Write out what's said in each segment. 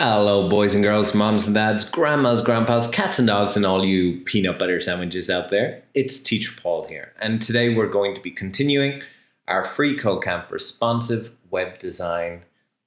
Hello, boys and girls, moms and dads, grandmas, grandpas, cats and dogs, and all you peanut butter sandwiches out there. It's Teacher Paul here, and today we're going to be continuing our FreeCodeCamp Responsive Web Design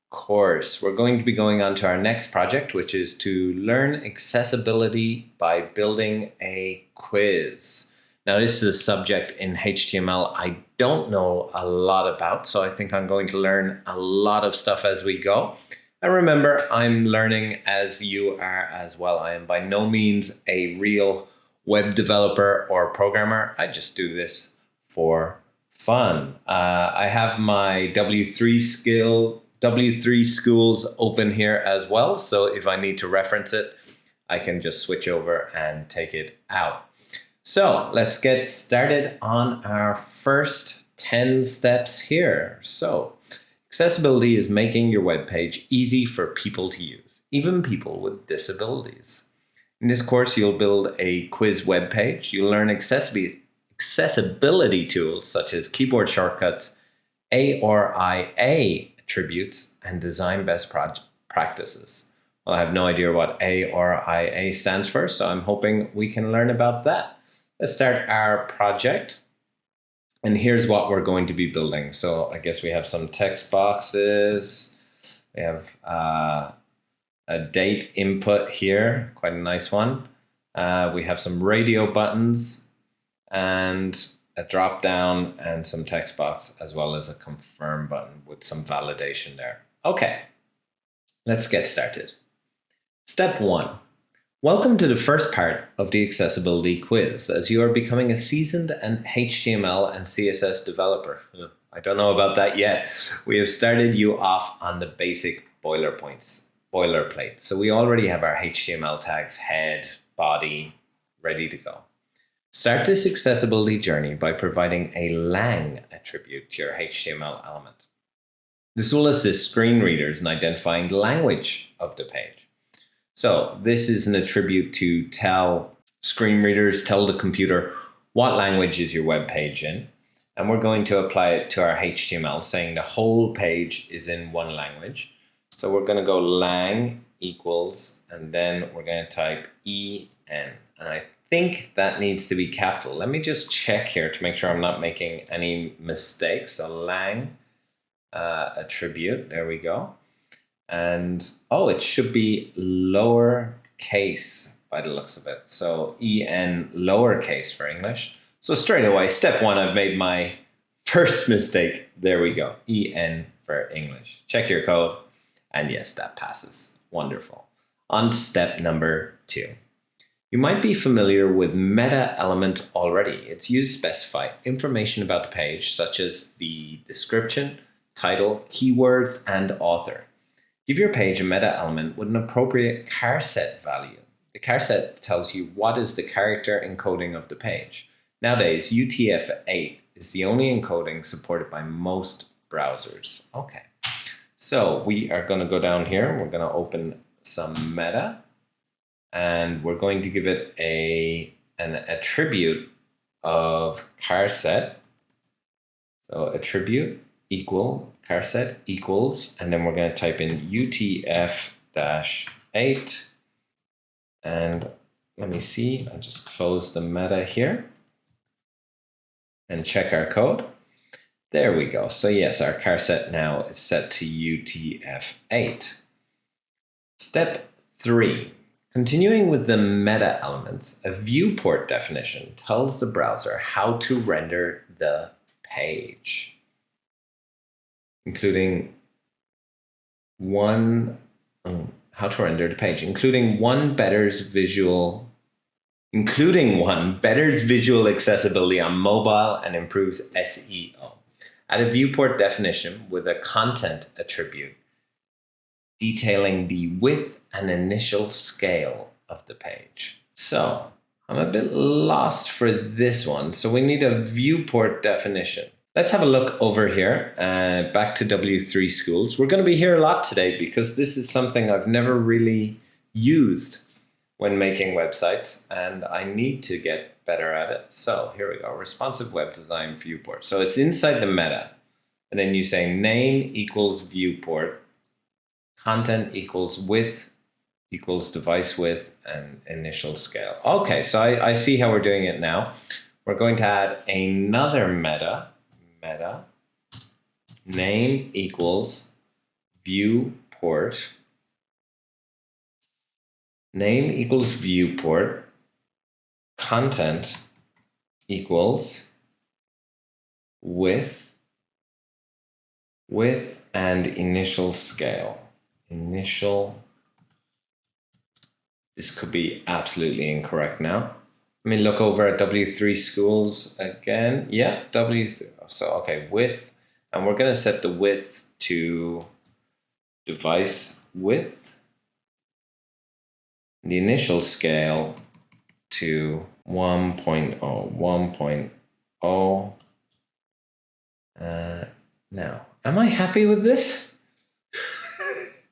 course. We're going to be going on to our next project, which is to learn accessibility by building a quiz. Now, this is a subject in HTML I don't know a lot about, so I think I'm going to learn a lot of stuff as we go. And remember, I'm learning as you are as well. I am by no means a real web developer or programmer. I just do this for fun. I have my W3 schools open here as well. So if I need to reference it, I can just switch over and take it out. So let's get started on our first 10 steps here. So accessibility is making your web page easy for people to use, even people with disabilities. In this course, you'll build a quiz web page. You'll learn accessibility tools such as keyboard shortcuts, ARIA attributes, and design best practices. Well, I have no idea what ARIA stands for, so I'm hoping we can learn about that. Let's start our project. And here's what we're going to be building. So I guess we have some text boxes. We have a date input here, quite a nice one. We have some radio buttons and a drop down and some text box, as well as a confirm button with some validation there. Okay, let's get started. Step 1. Welcome to the first part of the accessibility quiz, as you are becoming a seasoned and HTML and CSS developer. I don't know about that yet. We have started you off on the basic boilerplate. So we already have our HTML tags, head, body, ready to go. Start this accessibility journey by providing a lang attribute to your HTML element. This will assist screen readers in identifying the language of the page. So this is an attribute to tell screen readers, tell the computer what language is your web page in. And we're going to apply it to our HTML, saying the whole page is in one language. So we're going to go lang equals, and then we're going to type EN. And I think that needs to be capital. Let me just check here to make sure I'm not making any mistakes. So lang attribute, there we go. And, oh, it should be lowercase by the looks of it. So EN lowercase for English. So straight away, step 1, I've made my first mistake. There we go, EN for English. Check your code. And yes, that passes. Wonderful. On to step number 2. You might be familiar with meta element already. It's used to specify information about the page, such as the description, title, keywords, and author. Give your page a meta element with an appropriate charset value. The charset tells you what is the character encoding of the page. Nowadays, UTF-8 is the only encoding supported by most browsers. Okay, so we are going to go down here. We're going to open some meta, and we're going to give it an attribute of charset. So attribute equal charset equals, and then we're going to type in UTF-8, and let me see, I'll just close the meta here and check our code. There we go. So yes, our charset now is set to UTF-8. Step 3. Continuing with the meta elements, a viewport definition tells the browser how to render the page, including one betters visual accessibility on mobile and improves SEO. Add a viewport definition with a content attribute detailing the width and initial scale of the page. So I'm a bit lost for this one. So we need a viewport definition. Let's have a look over here, back to W3 schools. We're going to be here a lot today because this is something I've never really used when making websites, and I need to get better at it. So here we go, responsive web design viewport. So it's inside the meta, and then you say name equals viewport, content equals width equals device width and initial scale. Okay, so I see how we're doing it now. We're going to add another meta name equals viewport. Name equals viewport. Content equals width and initial scale. This could be absolutely incorrect now. Let me look over at W3 schools again. Yeah, W3. So, okay, width. And we're going to set the width to device width. The initial scale to 1.0. Now, am I happy with this?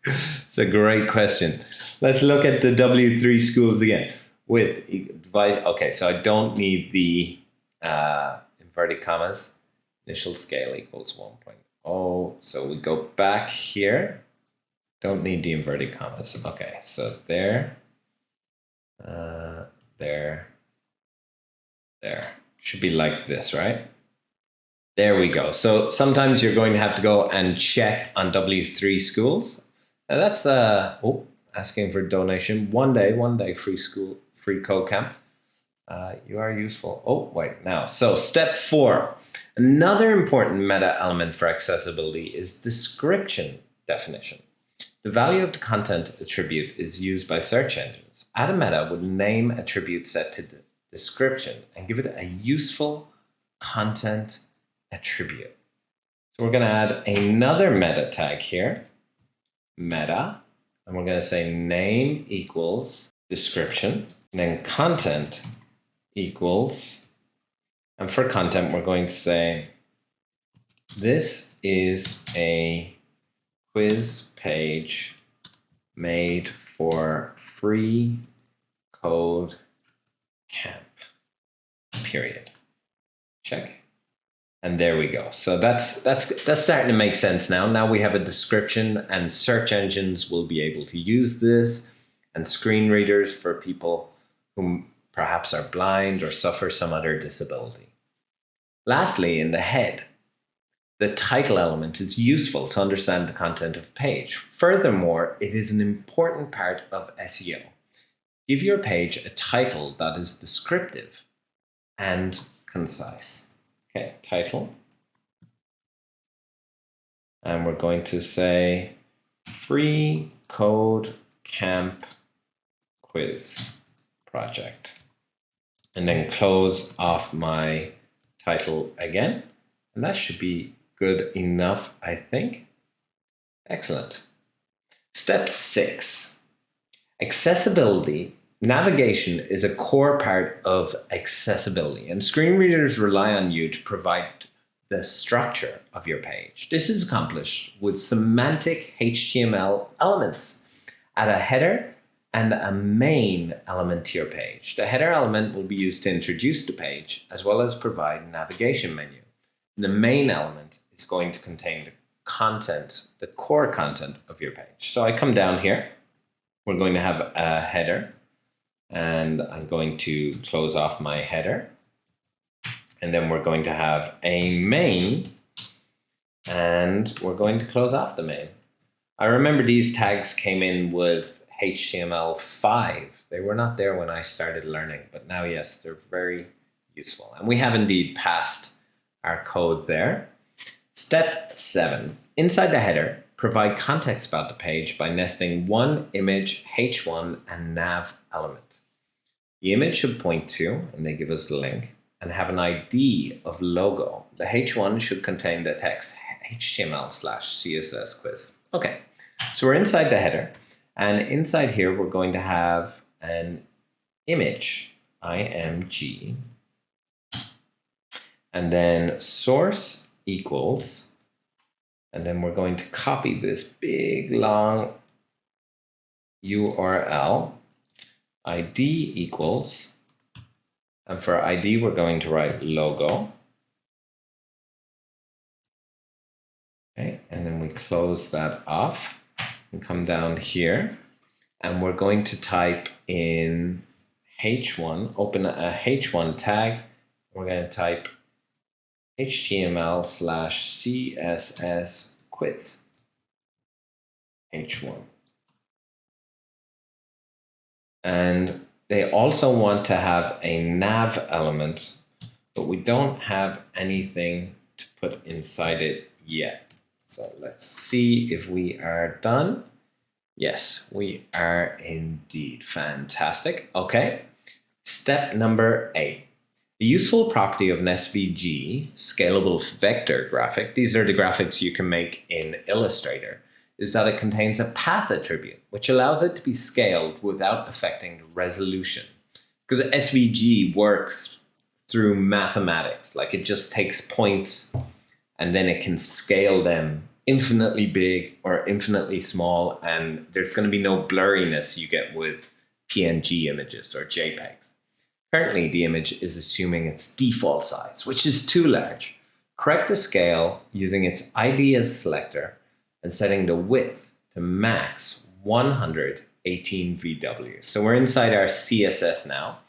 It's a great question. Let's look at the W3 schools again. Width, device. Okay, so I don't need the inverted commas. Initial scale equals 1.0. So we go back here. Don't need the inverted commas. Okay, so there. Should be like this, right? There we go. So sometimes you're going to have to go and check on W3 schools. Now that's asking for donation. One day, free code camp. You are useful. Oh, wait, now. So step 4. Another important meta element for accessibility is description definition. The value of the content attribute is used by search engines. Add a meta with name attribute set to the description and give it a useful content attribute. So we're going to add another meta tag here, meta, and we're going to say name equals description, and then content equals, and for content we're going to say this is a quiz page made for FreeCodeCamp, period. Check. And there we go. So that's starting to make sense now. Now we have a description, and search engines will be able to use this, and screen readers for people who perhaps are blind or suffer some other disability. Lastly, in the head, the title element is useful to understand the content of a page. Furthermore, it is an important part of SEO. Give your page a title that is descriptive and concise. Okay, title. And we're going to say Free Code Camp Quiz Project. And then close off my title again. And that should be good enough, I think. Excellent. Step 6. Accessibility. Navigation is a core part of accessibility, and screen readers rely on you to provide the structure of your page. This is accomplished with semantic HTML elements. Add a header and a main element to your page. The header element will be used to introduce the page, as well as provide a navigation menu. The main element is going to contain the content, the core content of your page. So I come down here. We're going to have a header. And I'm going to close off my header. And then we're going to have a main, and we're going to close off the main. I remember these tags came in with HTML5. They were not there when I started learning, but now, yes, they're very useful. And we have indeed passed our code there. Step 7, inside the header, provide context about the page by nesting one image, H1, and nav element. The image should point to, and they give us the link, and have an ID of logo. The H1 should contain the text HTML/CSS quiz. Okay, so we're inside the header, and inside here we're going to have an image, img, and then source equals, and then we're going to copy this big long URL, ID equals, and for ID we're going to write logo. Okay, and then we close that off. and come down here, and we're going to type in H1, open a H1 tag. We're going to type HTML/CSS quiz H1. And they also want to have a nav element, but we don't have anything to put inside it yet. So let's see if we are done. Yes, we are indeed. Fantastic. Okay. Step number 8. The useful property of an SVG, scalable vector graphic, these are the graphics you can make in Illustrator, is that it contains a path attribute, which allows it to be scaled without affecting the resolution. Because SVG works through mathematics, like it just takes points and then it can scale them infinitely big or infinitely small, and there's going to be no blurriness you get with PNG images or JPEGs. Currently, the image is assuming its default size, which is too large. Correct the scale using its ID as selector and setting the width to max 118 VW. So we're inside our CSS now.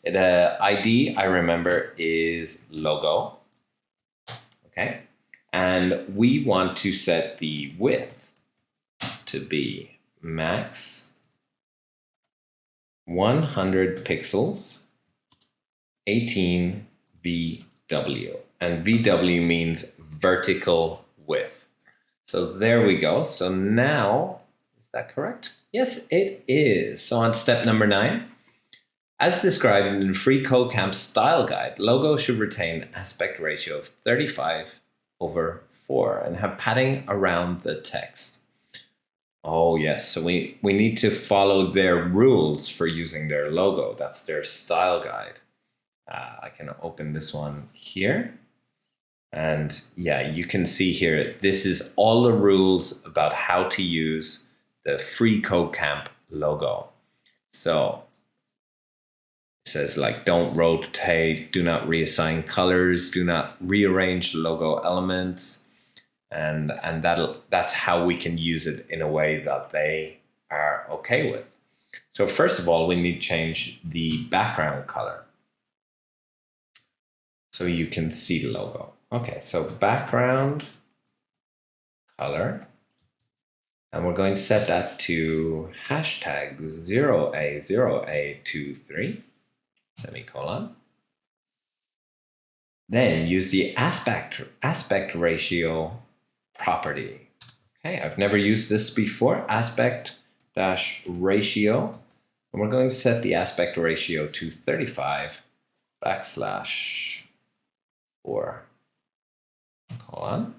The ID, I remember, is logo. Okay. And we want to set the width to be max 100 pixels, 18 VW. And VW means vertical width. So there we go. So now, is that correct? Yes, it is. So on step number 9, as described in the FreeCodeCamp style guide, logo should retain aspect ratio of 35/4 and have padding around the text. Oh yes, so we need to follow their rules for using their logo. That's their style guide. I can open this one here. And yeah, you can see here, this is all the rules about how to use the FreeCodeCamp logo. So it says like, don't rotate, do not reassign colors, do not rearrange logo elements. And that's how we can use it in a way that they are okay with. So first of all, we need to change the background color so you can see the logo. Okay, so background color, and we're going to set that to hashtag 0A0A23, semicolon. Then use the aspect ratio property. Okay, I've never used this before, aspect-ratio, and we're going to set the aspect ratio to 35/4, colon.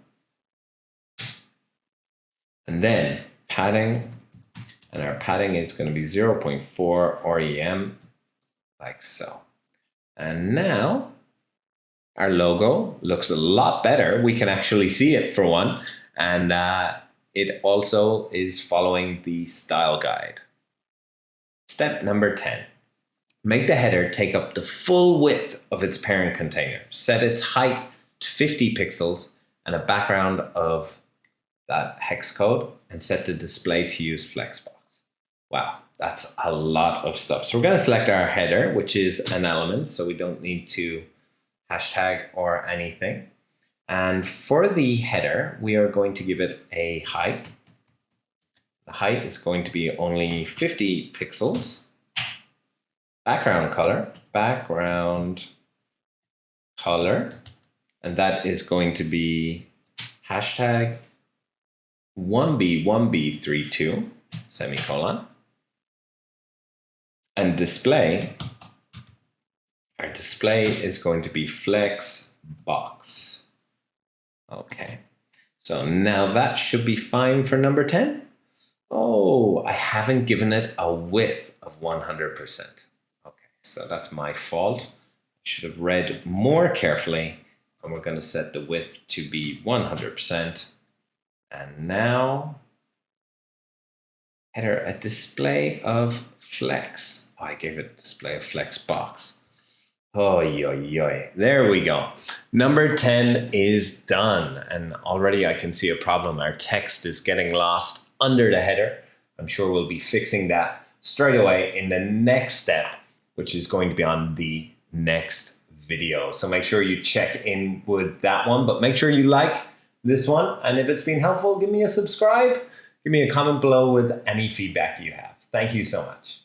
And then padding, and our padding is going to be 0.4 REM, like so. And now our logo looks a lot better. We can actually see it for one. And it also is following the style guide. Step number 10. Make the header take up the full width of its parent container. Set its height to 50 pixels and a background of that hex code, and set the display to use flexbox. Wow, that's a lot of stuff. So we're going to select our header, which is an element, so we don't need to hashtag or anything. And for the header, we are going to give it a height. The height is going to be only 50 pixels. Background color, and that is going to be hashtag 1B1B32, semicolon. And display, our display is going to be flex box. Okay, so now that should be fine for number 10. Oh, I haven't given it a width of 100%. Okay, so that's my fault. I should have read more carefully, and we're going to set the width to be 100%. And now, header, a display of flex. Oh, I gave it a display of flex box. Oh, yo. There we go. Number 10 is done. And already I can see a problem. Our text is getting lost under the header. I'm sure we'll be fixing that straight away in the next step, which is going to be on the next video. So make sure you check in with that one, but make sure you like this one. And if it's been helpful, give me a subscribe, give me a comment below with any feedback you have. Thank you so much.